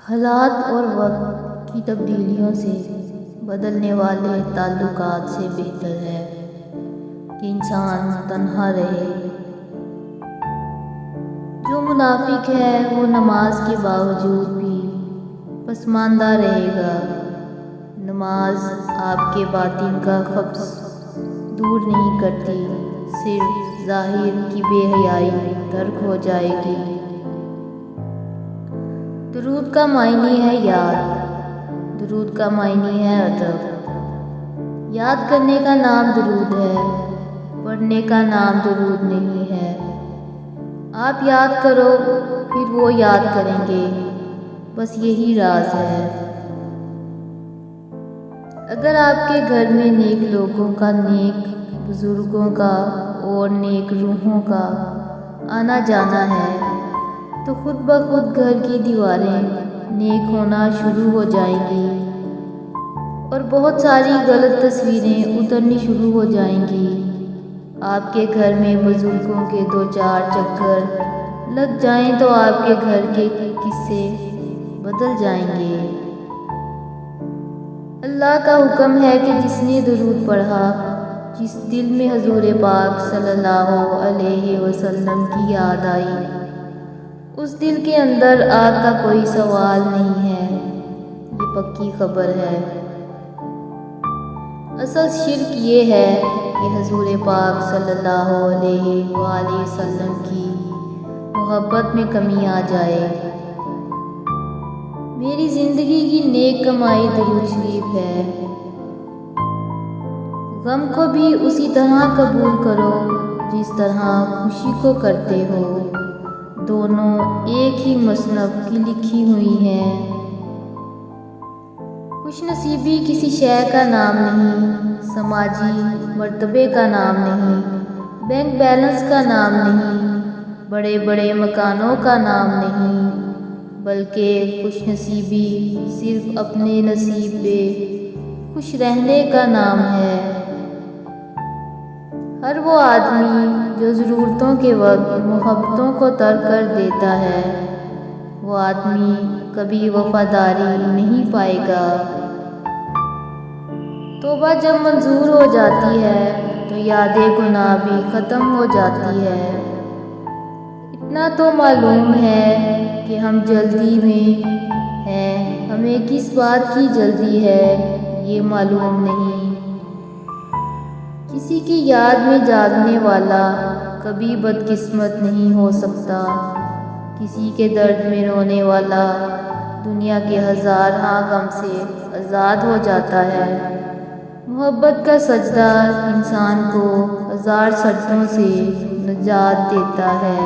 حالات اور وقت کی تبدیلیوں سے بدلنے والے تعلقات سے بہتر ہے کہ انسان تنہا رہے۔ جو منافق ہے وہ نماز کے باوجود بھی پسماندہ رہے گا۔ نماز آپ کے باطن کا قبض دور نہیں کرتی، صرف ظاہر کی بے حیائی ترک ہو جائے گی۔ درود کا معنی ہے یاد، درود کا معنی ہے ادب۔ یاد کرنے کا نام درود ہے، پڑھنے کا نام درود نہیں ہے۔ آپ یاد کرو پھر وہ یاد کریں گے، بس یہی راز ہے۔ اگر آپ کے گھر میں نیک لوگوں کا، نیک بزرگوں کا اور نیک روحوں کا آنا جانا ہے تو خود بخود گھر کی دیواریں نیک ہونا شروع ہو جائیں گی اور بہت ساری غلط تصویریں اترنی شروع ہو جائیں گی۔ آپ کے گھر میں بزرگوں کے 2-4 چکر لگ جائیں تو آپ کے گھر کے قصے بدل جائیں گے۔ اللہ کا حکم ہے کہ جس نے درود پڑھا، جس دل میں حضور پاک صلی اللہ علیہ وسلم کی یاد آئی، اس دل کے اندر آگ کا کوئی سوال نہیں ہے، یہ پکی خبر ہے۔ اصل شرک یہ ہے کہ حضور پاک صلی اللہ علیہ وآلہ وسلم کی محبت میں کمی آ جائے۔ میری زندگی کی نیک کمائی درود شریف ہے۔ غم کو بھی اسی طرح قبول کرو جس طرح خوشی کو کرتے ہو، دونوں ایک ہی مصنف کی لکھی ہوئی ہیں۔ خوش نصیبی کسی شے کا نام نہیں، سماجی مرتبے کا نام نہیں، بینک بیلنس کا نام نہیں، بڑے بڑے مکانوں کا نام نہیں، بلکہ خوش نصیبی صرف اپنے نصیب پہ خوش رہنے کا نام ہے۔ ہر وہ آدمی جو ضرورتوں کے وقت محبتوں کو ترک کر دیتا ہے، وہ آدمی کبھی وفاداری نہیں پائے گا۔ توبہ جب منظور ہو جاتی ہے تو یاد گناہ بھی ختم ہو جاتی ہے۔ اتنا تو معلوم ہے کہ ہم جلدی میں ہیں، ہمیں کس بات کی جلدی ہے یہ معلوم نہیں۔ کسی کی یاد میں جاگنے والا کبھی بدقسمت نہیں ہو سکتا، کسی کے درد میں رونے والا دنیا کے 1000 غم سے آزاد ہو جاتا ہے۔ محبت کا سجدہ انسان کو 1000 سجدوں سے نجات دیتا ہے۔